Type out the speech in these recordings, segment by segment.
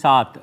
7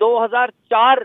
2004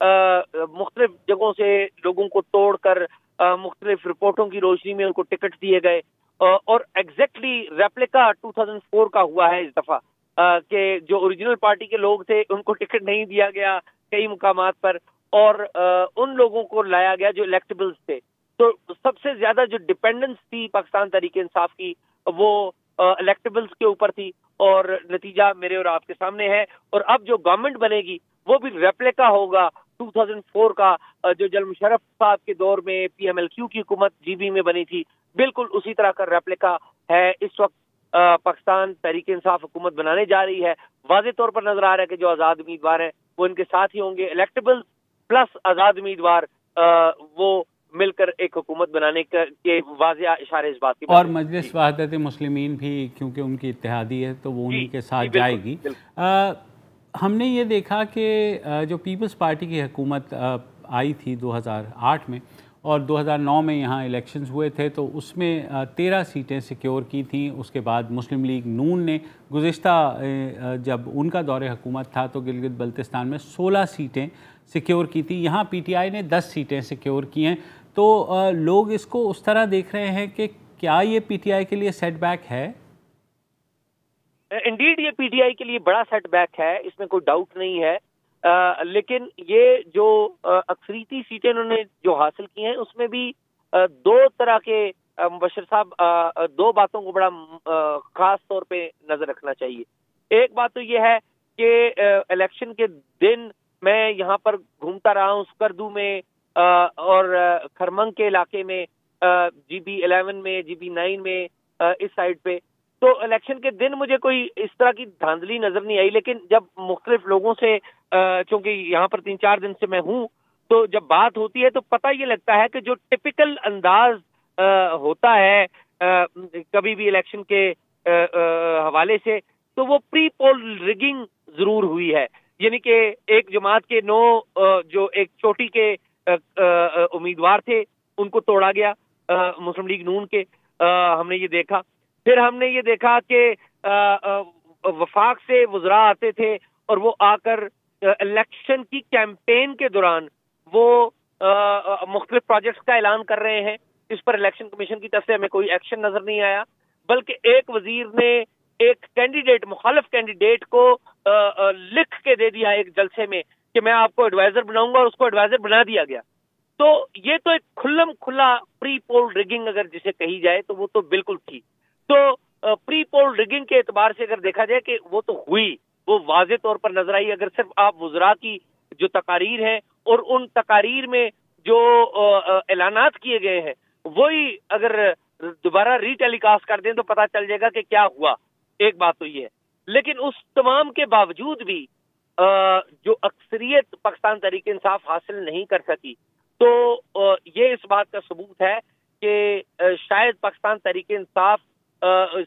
مختلف جگہوں سے لوگوں کو توڑ کر مختلف رپورٹوں کی روشنی میں ان کو ٹکٹ دیے گئے اور ایگزیکٹلی ریپلیکا 2004 کا ہوا ہے اس دفعہ کہ جو اوریجنل پارٹی کے لوگ تھے ان کو ٹکٹ نہیں دیا گیا کئی مقامات پر اور ان لوگوں کو لایا گیا جو الیکٹیبلز تھے. تو سب سے زیادہ جو ڈپینڈنس تھی پاکستان تحریک انصاف کی وہ الیکٹیبلز کے اوپر تھی اور نتیجہ میرے اور آپ کے سامنے ہے. اور اب جو گورنمنٹ بنے گی وہ بھی ریپلیکا ہوگا 2004 کا جو جل مشرف صاحب کے دور میں پی ایم ایل کیو کی حکومت جی بی میں بنی تھی, بالکل اسی طرح کا ریپلیکا ہے. اس وقت پاکستان تحریک انصاف حکومت بنانے جا رہی ہے. واضح طور پر نظر آ رہا ہے کہ جو آزاد امیدوار ہیں وہ ان کے ساتھ ہی ہوں گے. الیکٹیبل پلس آزاد امیدوار وہ مل کر ایک حکومت بنانے کے واضح اشارے اس بات کی. اور مجلس وحدت مسلمین بھی کیونکہ ان کی اتحادی ہے تو وہ انہی کے ساتھ جائے گی. ہم نے یہ دیکھا کہ جو پیپلز پارٹی کی حکومت آئی تھی 2008 میں اور 2009 میں یہاں الیکشنز ہوئے تھے تو اس میں 13 سیٹیں سیکیور کی تھیں. اس کے بعد مسلم لیگ نون نے گزشتہ جب ان کا دور حکومت تھا تو گلگت بلتستان میں 16 سیٹیں سیکیور کی تھی. یہاں پی ٹی آئی نے 10 سیٹیں سیکیور کی ہیں. تو لوگ اس کو اس طرح دیکھ رہے ہیں کہ کیا یہ پی ٹی آئی کے لیے سیٹ بیک ہے؟ انڈیڈ یہ پی ٹی آئی کے لیے بڑا سیٹ بیک ہے, اس میں کوئی ڈاؤٹ نہیں ہے. لیکن یہ جو اکثریتی سیٹیں انہوں نے جو حاصل کی ہیں اس میں بھی دو طرح کے مبشر صاحب دو باتوں کو بڑا خاص طور پہ نظر رکھنا چاہیے. ایک بات تو یہ ہے کہ الیکشن کے دن میں یہاں پر گھومتا رہا ہوں سکردو میں اور کھرمنگ کے علاقے میں جی بی 11 میں جی بی 9 میں اس سائڈ پہ. تو الیکشن کے دن مجھے کوئی اس طرح کی دھاندلی نظر نہیں آئی. لیکن جب مختلف لوگوں سے چونکہ یہاں پر 3-4 دن سے میں ہوں تو جب بات ہوتی ہے تو پتہ یہ لگتا ہے کہ جو ٹپیکل انداز ہوتا ہے کبھی بھی الیکشن کے حوالے سے تو وہ پری پول ریگنگ ضرور ہوئی ہے. یعنی کہ ایک جماعت کے 9 جو ایک چوٹی کے امیدوار تھے ان کو توڑا گیا مسلم لیگ نون کے. ہم نے یہ دیکھا. پھر ہم نے یہ دیکھا کہ وفاق سے وزراء آتے تھے اور وہ آ کر الیکشن کی کیمپین کے دوران وہ مختلف پروجیکٹس کا اعلان کر رہے ہیں. اس پر الیکشن کمیشن کی طرف سے ہمیں کوئی ایکشن نظر نہیں آیا, بلکہ ایک وزیر نے ایک کینڈیڈیٹ مخالف کینڈیڈیٹ کو لکھ کے دے دیا ایک جلسے میں کہ میں آپ کو ایڈوائزر بناؤں گا اور اس کو ایڈوائزر بنا دیا گیا. تو یہ تو ایک کھلم کھلا پری پول ریگنگ اگر جسے کہی جائے تو وہ تو بالکل تھی. تو پری پول ریگنگ کے اعتبار سے اگر دیکھا جائے کہ وہ تو ہوئی, وہ واضح طور پر نظر آئی. اگر صرف آپ وزراء کی جو تقاریر ہیں اور ان تقاریر میں جو اعلانات کیے گئے ہیں وہی اگر دوبارہ ری ٹیلی کاسٹ کر دیں تو پتہ چل جائے گا کہ کیا ہوا. ایک بات تو یہ ہے. لیکن اس تمام کے باوجود بھی جو اکثریت پاکستان تحریک انصاف حاصل نہیں کر سکی تو یہ اس بات کا ثبوت ہے کہ شاید Pakistan Tehreek Insaf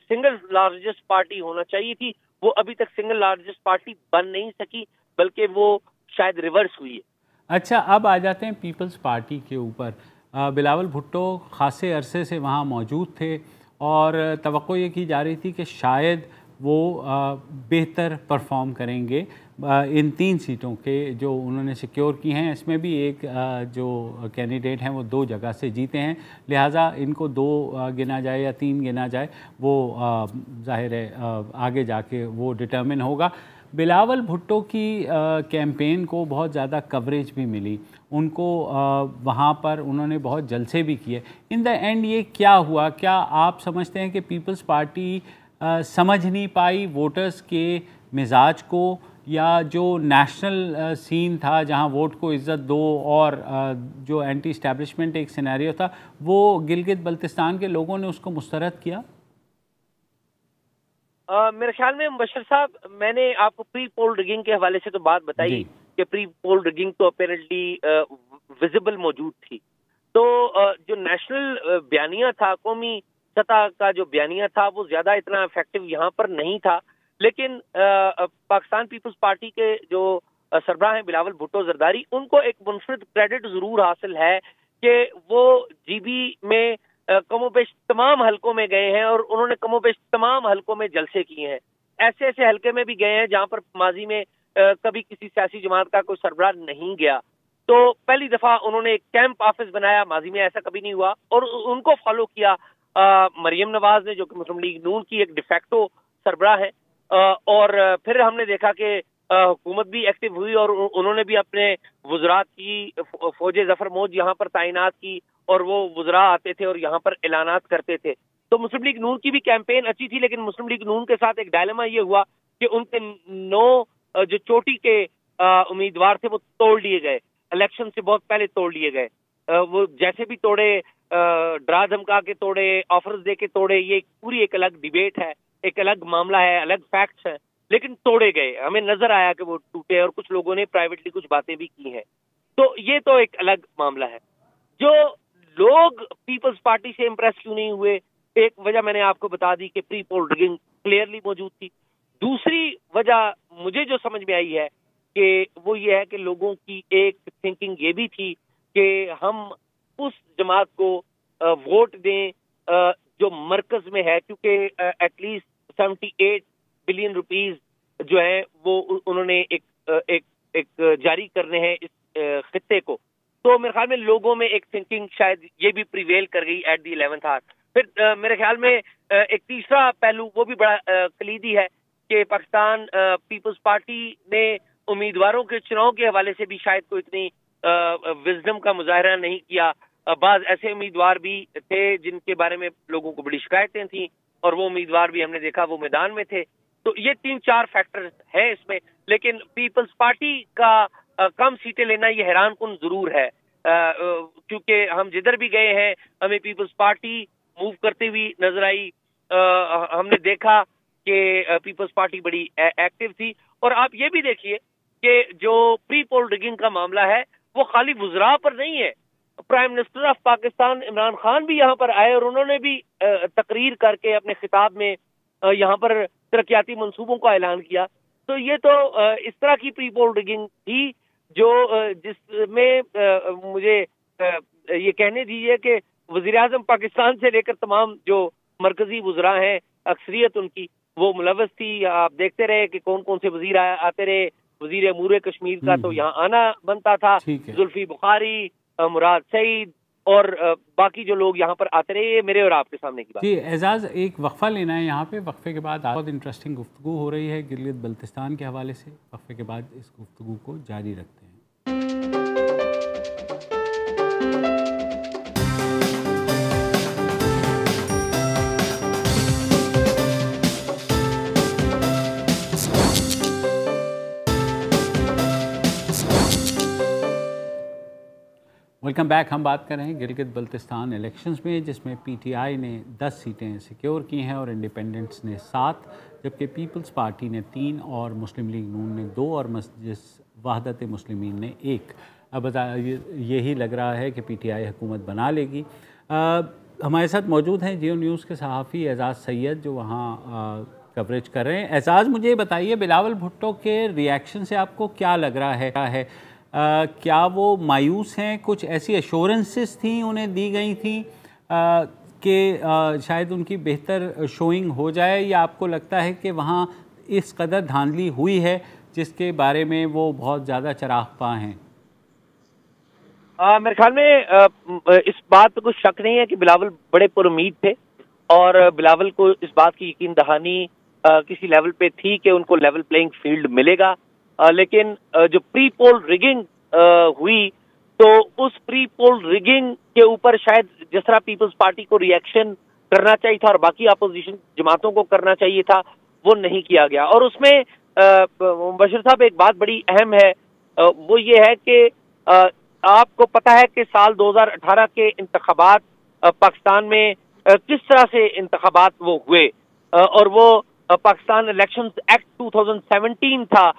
single largest party ہونا چاہیے تھی. وہ ابھی تک سنگل لارجسٹ پارٹی بن نہیں سکی بلکہ وہ شاید ریورس ہوئی ہے. اچھا, اب آ جاتے ہیں پیپلز پارٹی کے اوپر. بلاول بھٹو خاصے عرصے سے وہاں موجود تھے اور توقع یہ کی جا رہی تھی کہ شاید وہ بہتر پرفارم کریں گے ان 3 سیٹوں کے جو انہوں نے سیکیور کی ہیں. اس میں بھی ایک جو کینڈیڈیٹ ہیں وہ 2 جگہ سے جیتے ہیں, لہٰذا ان کو 2 گنا جائے یا 3 گنا جائے وہ ظاہر ہے آگے جا کے وہ ڈٹرمن ہوگا. بلاول بھٹو کی کیمپین کو بہت زیادہ کوریج بھی ملی, ان کو وہاں پر انہوں نے بہت جلسے بھی کیے. ان دا اینڈ یہ کیا ہوا؟ کیا آپ سمجھتے ہیں کہ پیپلز پارٹی سمجھ نہیں پائی ووٹرز کے مزاج کو, یا جو نیشنل سین تھا جہاں ووٹ کو عزت دو اور جو اینٹی اسٹیبلشمنٹ ایک سینیریو تھا وہ گلگت بلتستان کے لوگوں نے اس کو مسترد کیا؟ میرے خیال میں مبشر صاحب, میں نے آپ کو پری پول ریگنگ کے حوالے سے تو بات بتائی کہ پری پول ریگنگ تو اپیرنٹلی ویزیبل موجود تھی. تو جو نیشنل بیانیہ تھا, قومی سطح کا جو بیانیہ تھا وہ زیادہ اتنا افیکٹو یہاں پر نہیں تھا. لیکن پاکستان پیپلز پارٹی کے جو سربراہ ہیں بلاول بھٹو زرداری, ان کو ایک منفرد کریڈٹ ضرور حاصل ہے کہ وہ جی بی میں کم و بیش تمام حلقوں میں گئے ہیں اور انہوں نے کم و بیش تمام حلقوں میں جلسے کیے ہیں. ایسے ایسے حلقے میں بھی گئے ہیں جہاں پر ماضی میں کبھی کسی سیاسی جماعت کا کوئی سربراہ نہیں گیا. تو پہلی دفعہ انہوں نے ایک کیمپ آفس بنایا، ماضی میں ایسا کبھی نہیں ہوا، اور ان کو فالو کیا مریم نواز نے، جو کہ مسلم لیگ نون کی ایک ڈیفیکٹو سربراہ ہے، اور پھر ہم نے دیکھا کہ حکومت بھی ایکٹیو ہوئی اور انہوں نے بھی اپنے وزرات کی، فوج ظفر موج یہاں پر تعینات کی، اور وہ وزراء آتے تھے اور یہاں پر اعلانات کرتے تھے. تو مسلم لیگ نون کی بھی کیمپین اچھی تھی، لیکن مسلم لیگ نون کے ساتھ ایک ڈائلما یہ ہوا کہ ان کے 9 جو چوٹی کے امیدوار تھے وہ توڑ لیے گئے، الیکشن سے بہت پہلے توڑ لیے گئے. وہ جیسے بھی توڑے، ڈرا دھمکا کے توڑے، آفرز دے کے توڑے، یہ پوری ایک الگ ڈیبیٹ ہے، ایک الگ معاملہ ہے، الگ فیکٹس ہیں، لیکن توڑے گئے. ہمیں نظر آیا کہ وہ ٹوٹے، اور کچھ لوگوں نے پرائیویٹلی کچھ باتیں بھی کی ہیں. تو یہ تو ایک الگ معاملہ ہے. جو لوگ پیپلز پارٹی سے امپریس کیوں نہیں ہوئے، ایک وجہ میں نے آپ کو بتا دی کہ پری پول ریگنگ کلیئرلی موجود تھی. دوسری وجہ مجھے جو سمجھ میں آئی ہے کہ وہ یہ ہے کہ لوگوں کی ایک تھنکنگ یہ بھی تھی کہ ہم اس جماعت کو ووٹ دیں جو مرکز میں ہے، کیونکہ ایٹ لیسٹ 78 بلین روپیز جو ہیں وہ انہوں نے ایک جاری کرنے ہیں اس خطے کو. تو میرے خیال میں لوگوں میں ایک تھنکنگ شاید یہ بھی پریویل کر گئی ایٹ دی 11th آور. پھر میرے خیال میں ایک تیسرا پہلو وہ بھی بڑا کلیدی ہے کہ پاکستان پیپلز پارٹی نے امیدواروں کے چناؤ کے حوالے سے بھی شاید کوئی اتنی وزڈم کا مظاہرہ نہیں کیا. بعض ایسے امیدوار بھی تھے جن کے بارے میں لوگوں کو بڑی شکایتیں تھیں، اور وہ امیدوار بھی ہم نے دیکھا وہ میدان میں تھے. تو یہ 3-4 فیکٹر ہیں اس میں، لیکن پیپلز پارٹی کا کم سیٹیں لینا یہ حیران کن ضرور ہے، کیونکہ ہم جدھر بھی گئے ہیں ہمیں پیپلز پارٹی موو کرتے ہوئی نظر آئی. ہم نے دیکھا کہ پیپلز پارٹی بڑی ایکٹیو تھی. اور آپ یہ بھی دیکھیے کہ جو پری پول ریگنگ کا معاملہ ہے وہ خالی وزراء پر نہیں ہے. Prime minister of Pakistan Imran Khan بھی یہاں پر آئے، اور انہوں نے بھی تقریر کر کے اپنے خطاب میں یہاں پر ترقیاتی منصوبوں کا اعلان کیا. تو یہ تو اس طرح کی پری پول ریگنگ تھی جو جس میں مجھے یہ کہنے دیجیے کہ وزیر اعظم پاکستان سے لے کر تمام جو مرکزی وزراء ہیں اکثریت ان کی وہ ملوث تھی. آپ دیکھتے رہے کہ کون کون سے وزیر آتے رہے. وزیر امور کشمیر کا تو یہاں آنا بنتا تھا، زلفی بخاری، مراد سعید اور باقی جو لوگ یہاں پر آتے رہے. میرے اور آپ کے سامنے کی بات. جی اعزاز، ایک وقفہ لینا ہے یہاں پہ. وقفے کے بعد بہت انٹرسٹنگ گفتگو ہو رہی ہے گلگت بلتستان کے حوالے سے. وقفے کے بعد اس گفتگو کو جاری رکھتے ہیں. Welcome back. ہم بات کر رہے ہیں گلگت بلتستان الیکشنز میں، جس میں پی ٹی آئی نے 10 سیٹیں سیکیور کی ہیں اور انڈیپینڈنٹس نے 7، جبکہ پیپلز پارٹی نے 3 اور مسلم لیگ نون نے 2 اور مجلس وحدت مسلمین نے 1. اب یہی لگ رہا ہے کہ پی ٹی آئی حکومت بنا لے گی. ہمارے ساتھ موجود ہیں جیو نیوز کے صحافی اعزاز سید جو وہاں کوریج کر رہے ہیں. اعزاز، مجھے یہ بتائیے بلاول بھٹو کے ریاکشن سے آپ کو کیا لگ رہا ہے؟ کیا وہ مایوس ہیں؟ کچھ ایسی ایشورنسز تھیں انہیں دی گئی تھیں کہ شاید ان کی بہتر شوئنگ ہو جائے، یا آپ کو لگتا ہے کہ وہاں اس قدر دھاندلی ہوئی ہے جس کے بارے میں وہ بہت زیادہ چراغ پا ہیں؟ میرے خیال میں اس بات پہ کچھ شک نہیں ہے کہ بلاول بڑے پر امید تھے، اور بلاول کو اس بات کی یقین دہانی کسی لیول پہ تھی کہ ان کو لیول پلینگ فیلڈ ملے گا. لیکن جو پری پول ریگنگ ہوئی تو اس پری پول ریگنگ کے اوپر شاید جس طرح پیپلز پارٹی کو ریئیکشن کرنا چاہیے تھا اور باقی اپوزیشن جماعتوں کو کرنا چاہیے تھا وہ نہیں کیا گیا. اور اس میں مبشر صاحب ایک بات بڑی اہم ہے، وہ یہ ہے کہ آپ کو پتہ ہے کہ سال 2018 کے انتخابات پاکستان میں کس طرح سے انتخابات وہ ہوئے، اور وہ پاکستان الیکشنز ایکٹ 2017 تھا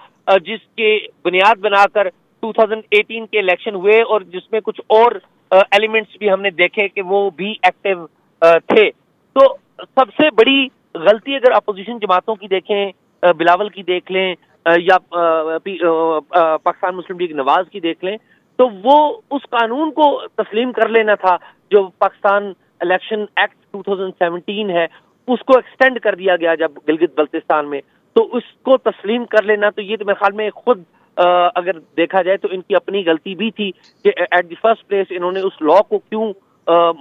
جس کے بنیاد بنا کر 2018 کے الیکشن ہوئے، اور جس میں کچھ اور ایلیمنٹس بھی ہم نے دیکھے کہ وہ بھی ایکٹیو تھے. تو سب سے بڑی غلطی اگر اپوزیشن جماعتوں کی دیکھیں، بلاول کی دیکھ لیں یا پاکستان مسلم لیگ نواز کی دیکھ لیں، تو وہ اس قانون کو تسلیم کر لینا تھا جو پاکستان الیکشن ایکٹ 2017 ہے، اس کو ایکسٹینڈ کر دیا گیا جب گلگت بلتستان میں، تو اس کو تسلیم کر لینا. تو یہ تو میرے خیال میں خود اگر دیکھا جائے تو ان کی اپنی غلطی بھی تھی کہ ایٹ دی فرسٹ پلیس انہوں نے اس لا کو کیوں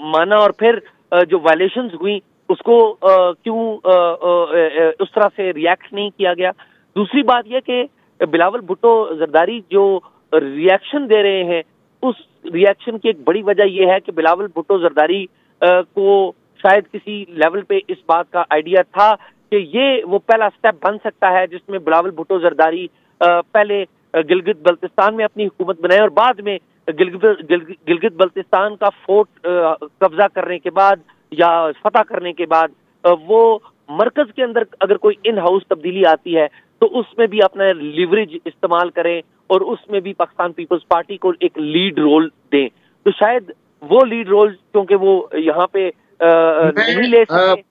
مانا، اور پھر جو وائلیشنز ہوئی اس کو کیوں اس طرح سے ریئیکٹ نہیں کیا گیا. دوسری بات یہ کہ بلاول بھٹو زرداری جو ریئیکشن دے رہے ہیں، اس ریئیکشن کی ایک بڑی وجہ یہ ہے کہ بلاول بھٹو زرداری کو شاید کسی لیول پہ اس بات کا آئیڈیا تھا کہ یہ وہ پہلا سٹیپ بن سکتا ہے جس میں بلاول بھٹو زرداری پہلے گلگت بلتستان میں اپنی حکومت بنائے اور بعد میں گلگت بلتستان کا فورٹ قبضہ کرنے کے بعد یا فتح کرنے کے بعد وہ مرکز کے اندر اگر کوئی ان ہاؤس تبدیلی آتی ہے تو اس میں بھی اپنا لیوریج استعمال کریں اور اس میں بھی پاکستان پیپلز پارٹی کو ایک لیڈ رول دیں. تو شاید وہ لیڈ رول کیونکہ وہ یہاں پہ نہیں لے سکے.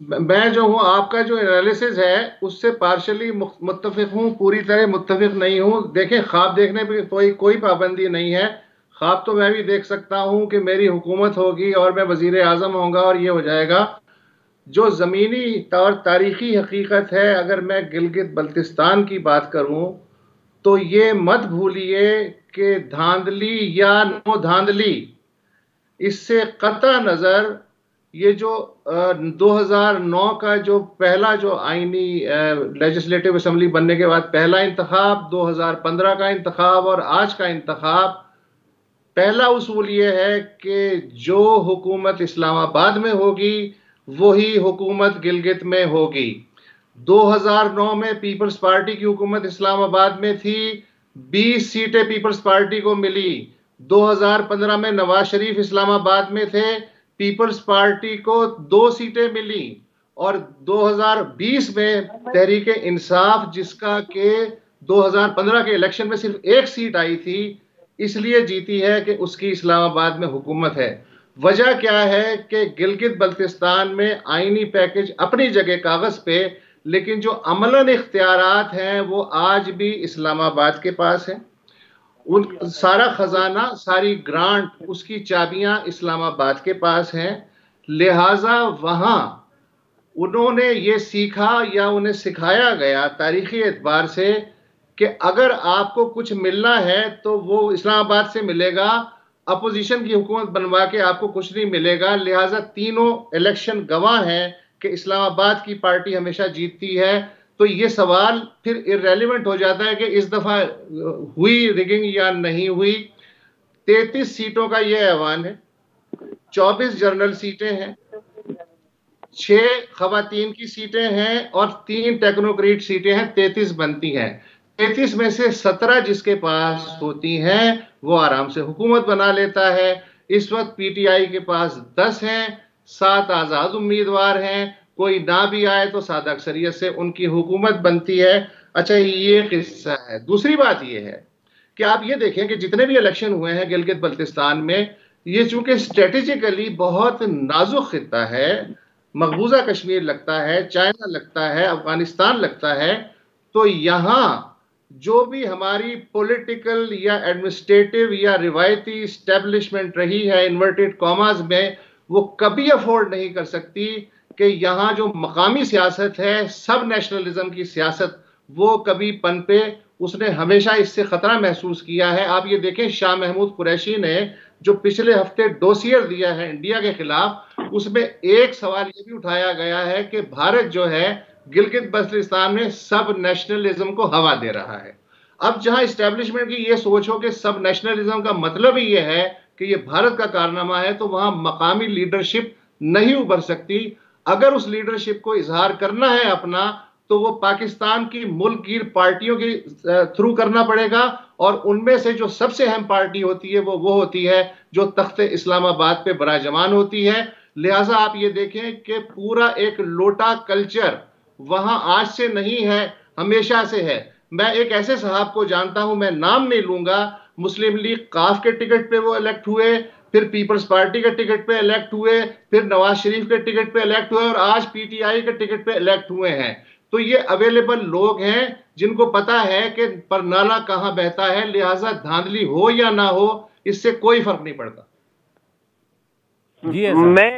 میں جو ہوں، آپ کا جو انالیسز ہے اس سے پارشلی متفق ہوں، پوری طرح متفق نہیں ہوں. دیکھیں، خواب دیکھنے پہ کوئی پابندی نہیں ہے. خواب تو میں بھی دیکھ سکتا ہوں کہ میری حکومت ہوگی اور میں وزیر اعظم ہوں گا اور یہ ہو جائے گا. جو زمینی اور تاریخی حقیقت ہے، اگر میں گلگت بلتستان کی بات کروں تو یہ مت بھولیے کہ دھاندلی یا نو دھاندلی، اس سے قطع نظر یہ جو 2009 کا جو پہلا جو آئینی لیجسلیٹو اسمبلی بننے کے بعد پہلا انتخاب، 2015 کا انتخاب اور آج کا انتخاب، پہلا اصول یہ ہے کہ جو حکومت اسلام آباد میں ہوگی وہی حکومت گلگت میں ہوگی. 2009 میں پیپلز پارٹی کی حکومت اسلام آباد میں تھی، 20 سیٹیں پیپلز پارٹی کو ملی. 2015 میں نواز شریف اسلام آباد میں تھے، پیپلز پارٹی کو 2 سیٹیں ملی. اور 2020 میں تحریک انصاف، جس کا کہ 2015 کے الیکشن میں صرف 1 سیٹ آئی تھی، اس لیے جیتی ہے کہ اس کی اسلام آباد میں حکومت ہے. وجہ کیا ہے کہ گلگت بلتستان میں آئینی پیکج اپنی جگہ کاغذ پہ، لیکن جو عملاً اختیارات ہیں وہ آج بھی اسلام آباد کے پاس ہیں. سارا خزانہ، ساری گرانٹ، اس کی چابیاں اسلام آباد کے پاس ہیں. لہٰذا وہاں انہوں نے یہ سیکھا یا انہیں سکھایا گیا تاریخی اعتبار سے کہ اگر آپ کو کچھ ملنا ہے تو وہ اسلام آباد سے ملے گا، اپوزیشن کی حکومت بنوا کے آپ کو کچھ نہیں ملے گا. لہٰذا تینوں الیکشن گواہ ہیں کہ اسلام آباد کی پارٹی ہمیشہ جیتتی ہے. تو یہ سوال پھر ارریلیونٹ ہو جاتا ہے کہ اس دفعہ ہوئی ریگنگ یا نہیں ہوئی. 33 سیٹوں کا یہ ایوان ہے، 24 جنرل سیٹیں ہیں، 6 خواتین کی سیٹیں ہیں اور 3 ٹیکنوکریٹ سیٹیں ہیں. 33 بنتی ہیں. 33 میں سے 17 جس کے پاس ہوتی ہیں وہ آرام سے حکومت بنا لیتا ہے. اس وقت پی ٹی آئی کے پاس 10 ہیں، 7 آزاد امیدوار ہیں. کوئی نہ بھی آئے تو سادہ اکثریت سے ان کی حکومت بنتی ہے. اچھا، یہ قصہ ہے. دوسری بات یہ ہے کہ آپ یہ دیکھیں کہ جتنے بھی الیکشن ہوئے ہیں گلگت بلتستان میں، یہ چونکہ اسٹریٹجیکلی بہت نازک خطہ ہے، مقبوضہ کشمیر لگتا ہے، چائنا لگتا ہے، افغانستان لگتا ہے، تو یہاں جو بھی ہماری پولیٹیکل یا ایڈمنسٹریٹو یا روایتی اسٹیبلشمنٹ رہی ہے انورٹڈ کاماز میں، وہ کبھی افورڈ نہیں کر سکتی کہ یہاں جو مقامی سیاست ہے، سب نیشنلزم کی سیاست، وہ کبھی پنپے. اس نے ہمیشہ اس سے خطرہ محسوس کیا ہے. آپ یہ دیکھیں، شاہ محمود قریشی نے جو پچھلے ہفتے ڈوسیئر دیا ہے انڈیا کے خلاف، اس میں ایک سوال یہ بھی اٹھایا گیا ہے کہ بھارت جو ہے گلگت بلتستان میں سب نیشنلزم کو ہوا دے رہا ہے. اب جہاں اسٹیبلشمنٹ کی یہ سوچ ہو کہ سب نیشنلزم کا مطلب ہی یہ ہے کہ یہ بھارت کا کارنامہ ہے، تو وہاں مقامی لیڈرشپ نہیں ابھر سکتی. اگر اس لیڈرشپ کو اظہار کرنا ہے اپنا، تو وہ پاکستان کی ملک گیر پارٹیوں کے تھرو کرنا پڑے گا، اور ان میں سے جو سب سے اہم پارٹی ہوتی ہے وہ ہوتی ہے جو تخت اسلام آباد پہ براجمان ہوتی ہے. لہٰذا آپ یہ دیکھیں کہ پورا ایک لوٹا کلچر وہاں آج سے نہیں ہے، ہمیشہ سے ہے. میں ایک ایسے صاحب کو جانتا ہوں، میں نام نہیں لوں گا، مسلم لیگ قاف کے ٹکٹ پہ وہ الیکٹ ہوئے، پھر پیپلز پارٹی کے ٹکٹ پہ الیکٹ ہوئے، پھر نواز شریف کے ٹکٹ پہ الیکٹ ہوئے، اور آج پی ٹی آئی کے ٹکٹ پہ الیکٹ ہوئے ہیں. تو یہ اویلیبل لوگ ہیں جن کو پتا ہے کہ پرنالہ کہاں بہتا ہے. لہٰذا دھاندلی ہو یا نہ ہو، اس سے کوئی فرق نہیں پڑتا. جی میں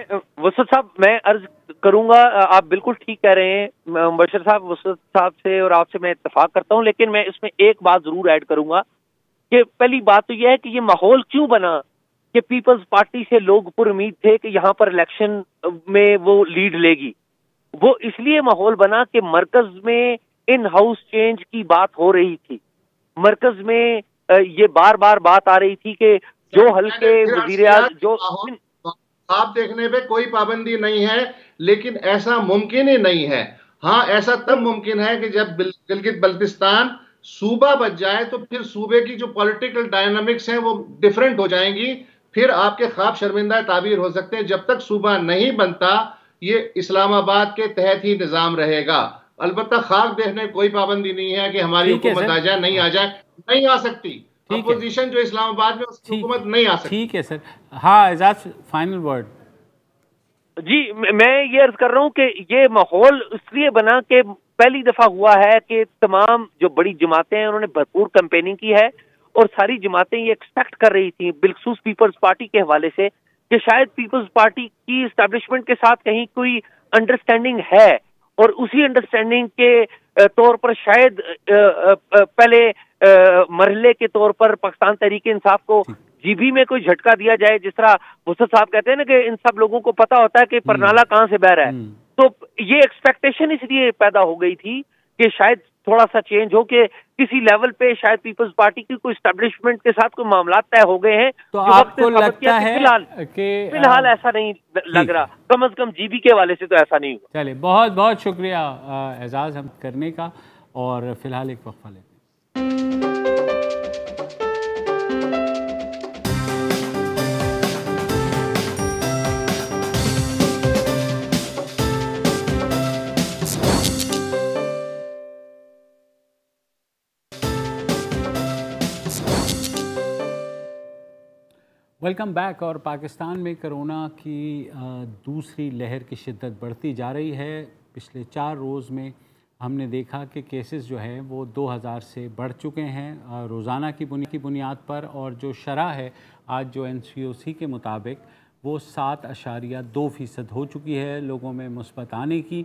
وسط صاحب میں عرض کروں گا، آپ بالکل ٹھیک کہہ رہے ہیں مبشر صاحب، وسط صاحب سے اور آپ سے میں اتفاق کرتا ہوں، لیکن میں اس میں ایک بات ضرور ایڈ کروں گا کہ پہلی بات تو یہ ہے کہ یہ ماحول کیوں بنا کہ پیپلز پارٹی سے لوگ پر امید تھے کہ یہاں پر الیکشن میں وہ لیڈ لے گی. وہ اس لیے ماحول بنا کہ مرکز میں ان ہاؤس چینج کی بات ہو رہی تھی، مرکز میں یہ بار بار بات آ رہی تھی کہ جو حلقے وزیر اعظم جو خواب دیکھنے پہ کوئی پابندی نہیں ہے، لیکن ایسا ممکن ہی نہیں ہے. ہاں ایسا تب ممکن ہے کہ جب گلگت بلتستان صوبہ بچ جائے تو پھر صوبے کی جو پولیٹیکل ڈائنامکس ہیں وہ ڈیفرنٹ ہو جائیں گی، پھر آپ کے خواب شرمندہ تعبیر ہو سکتے ہیں. جب تک صوبہ نہیں بنتا یہ اسلام آباد کے تحت ہی نظام رہے گا. البتہ خواب دیکھنے کوئی پابندی نہیں ہے کہ ہماری حکومت آ جائے، نہیں آ جائے، نہیں آ سکتی. اپوزیشن جو اسلام آباد میں اس کی حکومت نہیں آ سکتی. ٹھیک ہے سر. ہاں اعزاز فائنل ورڈ. جی میں یہ عرض کر رہا ہوں کہ یہ ماحول اس لیے بنا کہ پہلی دفعہ ہوا ہے کہ تمام جو بڑی جماعتیں ہیں انہوں نے بھرپور کیمپیننگ کی ہے، اور ساری جماعتیں یہ ایکسپیکٹ کر رہی تھیں بالخصوص پیپلز پارٹی کے حوالے سے کہ شاید پیپلز پارٹی کی اسٹیبلشمنٹ کے ساتھ کہیں کوئی انڈرسٹینڈنگ ہے، اور اسی انڈرسٹینڈنگ کے طور پر شاید پہلے مرحلے کے طور پر پاکستان تحریک انصاف کو جی بی میں کوئی جھٹکا دیا جائے، جس طرح وسط صاحب کہتے ہیں نا کہ ان سب لوگوں کو پتا ہوتا ہے کہ پرنالہ کہاں سے بہ رہا ہے. تو یہ ایکسپیکٹیشن اس لیے پیدا ہو گئی تھی کہ شاید تھوڑا سا چینج ہو، کہ کسی لیول پہ شاید پیپلز پارٹی کی کوئی اسٹیبلشمنٹ کے ساتھ کوئی معاملات طے ہو گئے ہیں. تو آپ کو لگتا ہے کہ فی الحال ایسا نہیں لگ رہا، کم از کم جی بی کے حوالے سے تو ایسا نہیں ہوا. چلے بہت بہت شکریہ اعزاز ہم کرنے کا، اور فی الحال ایک وقفہ لیتے ہیں. Welcome back. اور پاکستان میں کرونا کی دوسری لہر کی شدت بڑھتی جا رہی ہے. پچھلے 4 روز میں ہم نے دیکھا کہ کیسز جو ہیں وہ 2000 سے بڑھ چکے ہیں روزانہ کی بنیاد پر، اور جو شرح ہے آج جو NCOC کے مطابق وہ 7.2% ہو چکی ہے لوگوں میں مثبت آنے کی.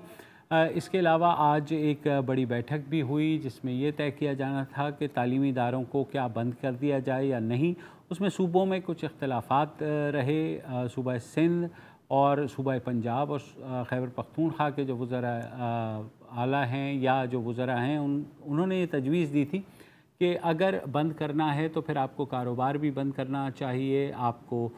اس کے علاوہ آج ایک بڑی بیٹھک بھی ہوئی جس میں یہ طے کیا جانا تھا کہ تعلیمی اداروں کو کیا بند کر دیا جائے یا نہیں. اس میں صوبوں میں کچھ اختلافات رہے. صوبہ سندھ اور صوبہ پنجاب اور خیبر پختونخوا کے جو وزراء اعلیٰ ہیں یا جو وزراء ہیں انہوں نے یہ تجویز دی تھی کہ اگر بند کرنا ہے تو پھر آپ کو کاروبار بھی بند کرنا چاہیے، آپ کو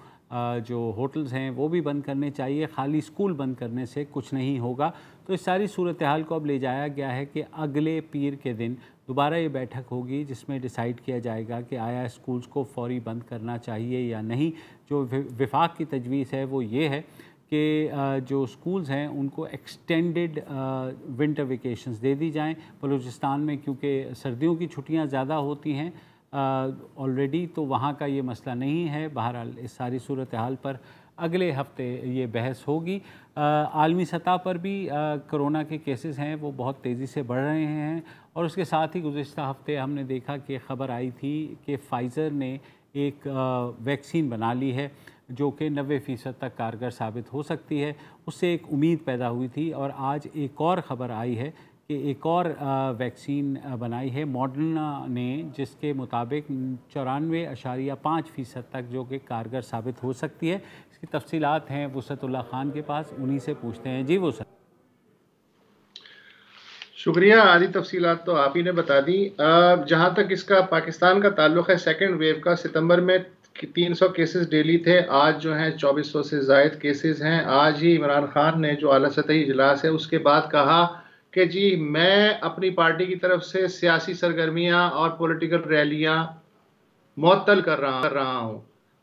جو ہوٹلز ہیں وہ بھی بند کرنے چاہیے، خالی اسکول بند کرنے سے کچھ نہیں ہوگا. تو اس ساری صورتحال کو اب لے جایا گیا ہے کہ اگلے پیر کے دن دوبارہ یہ بیٹھک ہوگی جس میں ڈیسائیڈ کیا جائے گا کہ آیا اسکولز کو فوری بند کرنا چاہیے یا نہیں. جو وفاق کی تجویز ہے وہ یہ ہے کہ جو اسکولز ہیں ان کو ایکسٹینڈڈ ونٹر ویکیشنز دے دی جائیں. بلوچستان میں کیونکہ سردیوں کی چھٹیاں زیادہ ہوتی ہیں آلریڈی، تو وہاں کا یہ مسئلہ نہیں ہے. بہرحال اس ساری صورتحال پر اگلے ہفتے یہ بحث ہوگی. عالمی سطح پر بھی کرونا کے کیسز ہیں وہ بہت تیزی سے بڑھ رہے ہیں، اور اس کے ساتھ ہی گزشتہ ہفتے ہم نے دیکھا کہ خبر آئی تھی کہ فائزر نے ایک ویکسین بنا لی ہے جو کہ 90% تک کارگر ثابت ہو سکتی ہے. اس سے ایک امید پیدا ہوئی تھی، اور آج ایک اور خبر آئی ہے کہ ایک اور ویکسین بنائی ہے ماڈرنا نے، جس کے مطابق 94.5% تک جو کہ کارگر ثابت ہو سکتی ہے. اس کی تفصیلات ہیں وسعت اللہ خان کے پاس، انہی سے پوچھتے ہیں. جی وسعت. شکریہ. آدھی تفصیلات تو آپ ہی نے بتا دی. جہاں تک اس کا پاکستان کا تعلق ہے، سیکنڈ ویو کا، ستمبر میں 300 کیسز ڈیلی تھے، آج جو ہیں 2400 سے زائد کیسز ہیں. آج ہی عمران خان نے جو اعلیٰ سطحی اجلاس ہے اس کے بعد کہا کہ جی میں اپنی پارٹی کی طرف سے سیاسی سرگرمیاں اور پولیٹیکل ریلیاں معطل کر رہا ہوں.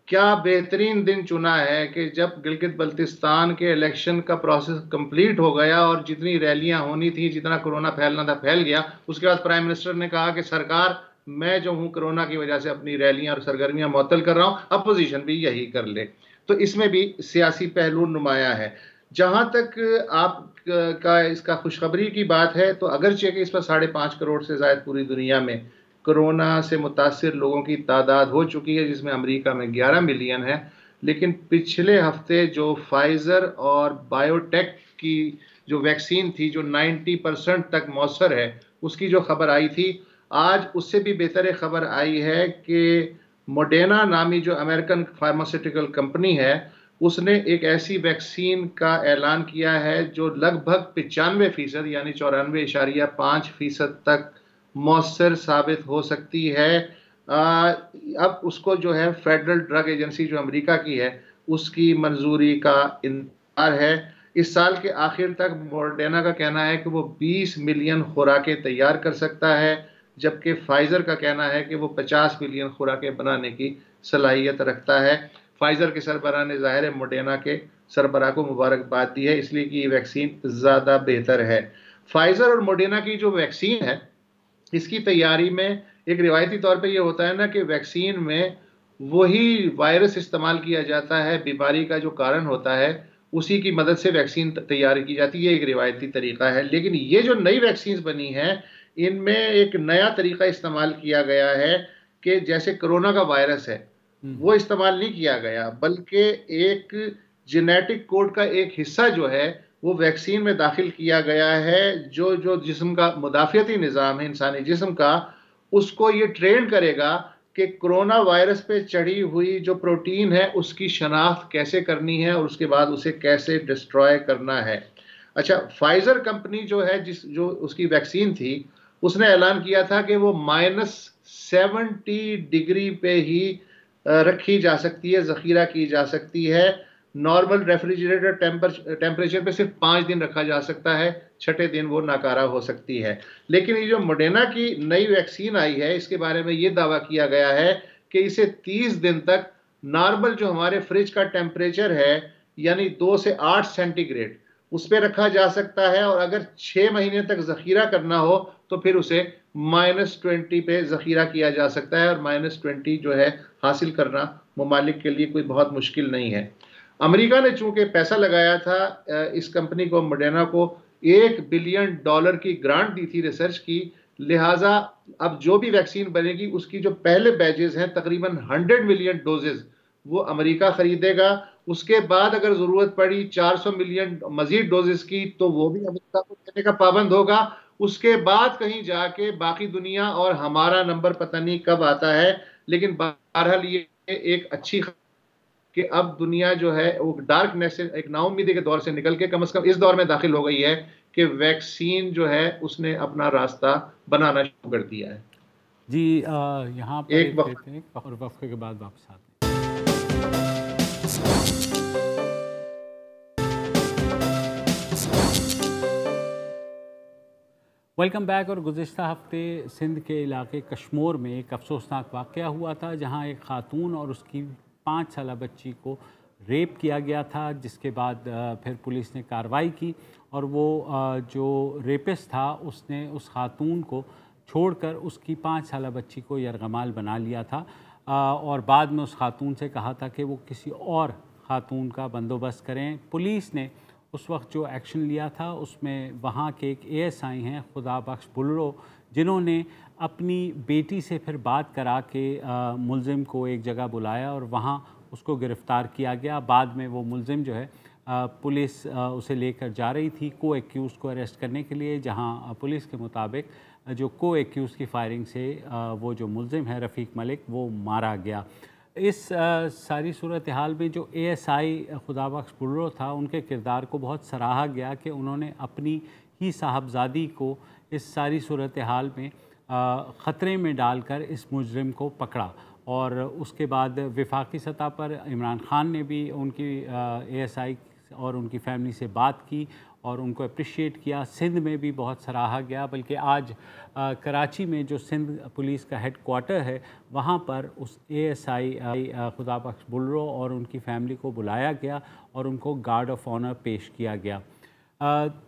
کیا بہترین دن چنا ہے کہ جب گلگت بلتستان کے الیکشن کا پروسیس کمپلیٹ ہو گیا اور جتنی ریلیاں ہونی تھی، جتنا کرونا پھیلنا تھا پھیل گیا. اس کے بعد پرائم منسٹر نے کہا کہ سرکار میں جو ہوں کرونا کی وجہ سے اپنی ریلیاں اور سرگرمیاں معطل کر رہا ہوں، اپوزیشن بھی یہی کر لے. تو اس میں بھی سیاسی پہلو نمایاں ہے. جہاں تک آپ کا اس کا خوشخبری کی بات ہے تو اگرچہ کہ اس پر 5.5 کروڑ سے زائد پوری دنیا میں کرونا سے متاثر لوگوں کی تعداد ہو چکی ہے، جس میں امریکہ میں 11 ملین ہے، لیکن پچھلے ہفتے جو فائزر اور بایوٹیک کی جو ویکسین تھی جو 90% تک مؤثر ہے اس کی جو خبر آئی تھی، آج اس سے بھی بہتر خبر آئی ہے کہ موڈینا نامی جو امریکن فارماسیوٹیکل کمپنی ہے اس نے ایک ایسی ویکسین کا اعلان کیا ہے جو لگ بھگ 95% یعنی 94.5% تک مؤثر ثابت ہو سکتی ہے۔ اب اس کو جو ہے فیڈرل ڈرگ ایجنسی جو امریکہ کی ہے اس کی منظوری کا انتظار ہے۔ اس سال کے آخر تک موڈرنا کا کہنا ہے کہ وہ 20 ملین خوراکیں تیار کر سکتا ہے، جبکہ فائزر کا کہنا ہے کہ وہ 50 ملین خوراکیں بنانے کی صلاحیت رکھتا ہے۔ فائزر کے سربراہ نے ظاہر موڈرنا کے سربراہ کو مبارکباد دی ہے اس لیے کہ یہ ویکسین زیادہ بہتر ہے۔ فائزر اور موڈرنا کی جو ویکسین ہے اس کی تیاری میں ایک روایتی طور پہ یہ ہوتا ہے نا کہ ویکسین میں وہی وائرس استعمال کیا جاتا ہے، بیماری کا جو کارن ہوتا ہے اسی کی مدد سے ویکسین تیار کی جاتی ہے، ایک روایتی طریقہ ہے۔ لیکن یہ جو نئی ویکسینز بنی ہیں ان میں ایک نیا طریقہ استعمال کیا گیا ہے کہ جیسے کرونا کا وائرس ہے وہ استعمال نہیں کیا گیا، بلکہ ایک جینیٹک کوڈ کا ایک حصہ جو ہے وہ ویکسین میں داخل کیا گیا ہے جو جسم کا مدافعتی نظام ہے انسانی جسم کا، اس کو یہ ٹرین کرے گا کہ کرونا وائرس پہ چڑھی ہوئی جو پروٹین ہے اس کی شناخت کیسے کرنی ہے اور اس کے بعد اسے کیسے ڈسٹروائے کرنا ہے۔ اچھا، فائزر کمپنی جو ہے جو اس کی ویکسین تھی اس نے اعلان کیا تھا کہ وہ -70 ڈگری پہ ہی رکھی جا سکتی ہے، ذخیرہ کی جا سکتی ہے۔ نارمل ریفریجریٹر ٹیمپریچر پہ صرف 5 دن رکھا جا سکتا ہے، چھٹے دن وہ ناکارہ ہو سکتی ہے۔ لیکن یہ جو موڈرنا کی نئی ویکسین آئی ہے اس کے بارے میں یہ دعویٰ کیا گیا ہے کہ اسے 30 دن تک نارمل جو ہمارے فریج کا ٹیمپریچر ہے یعنی 2 سے 8 سینٹی گریڈ اس پہ رکھا جا سکتا ہے، اور اگر 6 مہینے تک ذخیرہ کرنا ہو تو پھر اسے -20 پہ ذخیرہ کیا جا سکتا ہے، اور -20 جو ہے حاصل کرنا ممالک کے لیے کوئی بہت مشکل نہیں ہے۔ امریکہ نے چونکہ پیسہ لگایا تھا اس کمپنی کو موڈرنا کو $1 بلین کی گرانٹ دی تھی ریسرچ کی، لہٰذا اب جو بھی ویکسین بنے گی اس کی جو پہلے بیچز ہیں تقریباً 100 ملین ڈوزز وہ امریکہ خریدے گا۔ اس کے بعد اگر ضرورت پڑی 400 ملین مزید ڈوزز کی تو وہ بھی امریکہ کو دینے کا پابند ہوگا۔ اس کے بعد کہیں جا کے باقی دنیا اور ہمارا نمبر پتہ نہیں کب آتا ہے، لیکن بہرحال یہ ایک اچھی کہ اب دنیا جو ہے وہ ڈارکنیس سے ایک نا امیدی کے دور سے نکل کے کم از کم اس دور میں داخل ہو گئی ہے کہ ویکسین جو ہے اس نے اپنا راستہ بنانا شروع کر دیا ہے۔ جی یہاں پر ایک وقت اور وقفے کے بعد واپس آتے ہیں۔ Welcome back. اور گزشتہ ہفتے سندھ کے علاقے کشمور میں ایک افسوسناک واقعہ ہوا تھا جہاں ایک خاتون اور اس کی 5 سالہ بچی کو ریپ کیا گیا تھا، جس کے بعد پھر پولیس نے کارروائی کی اور وہ جو ریپسٹ تھا اس نے اس خاتون کو چھوڑ کر اس کی 5 سالہ بچی کو یرغمال بنا لیا تھا، اور بعد میں اس خاتون سے کہا تھا کہ وہ کسی اور خاتون کا بندوبست کریں۔ پولیس نے اس وقت جو ایکشن لیا تھا اس میں وہاں کے ایک ASI ہیں خدا بخش بلرو، جنہوں نے اپنی بیٹی سے پھر بات کرا کے ملزم کو ایک جگہ بلایا اور وہاں اس کو گرفتار کیا گیا۔ بعد میں وہ ملزم جو ہے پولیس اسے لے کر جا رہی تھی کو ایکیوز کو اریسٹ کرنے کے لیے، جہاں پولیس کے مطابق جو کو ایکیوز کی فائرنگ سے وہ جو ملزم ہے رفیق ملک وہ مارا گیا۔ اس ساری صورتحال میں جو ASI خدا بخش بلرو تھا ان کے کردار کو بہت سراہا گیا کہ انہوں نے اپنی ہی صاحبزادی کو اس ساری صورتحال میں خطرے میں ڈال کر اس مجرم کو پکڑا، اور اس کے بعد وفاقی سطح پر عمران خان نے بھی ان کی ASI اور ان کی فیملی سے بات کی اور ان کو اپریشیٹ کیا۔ سندھ میں بھی بہت سراہا گیا، بلکہ آج کراچی میں جو سندھ پولیس کا ہیڈ کوارٹر ہے وہاں پر اس ASI خدا بخش بلرو اور ان کی فیملی کو بلایا گیا اور ان کو گارڈ آف آنر پیش کیا گیا۔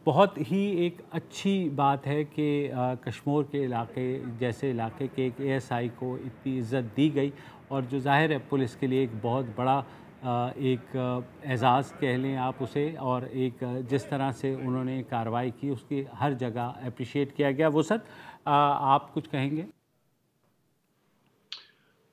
بہت ہی ایک اچھی بات ہے کہ کشمور کے علاقے جیسے علاقے کے ایک ASI کو اتنی عزت دی گئی، اور جو ظاہر ہے پولیس کے لیے ایک بہت بڑا ایک اعزاز کہہ لیں آپ اسے، اور ایک جس طرح سے انہوں نے کارروائی کی اس کی ہر جگہ اپریشیٹ کیا گیا۔ وسعت آپ کچھ کہیں گے؟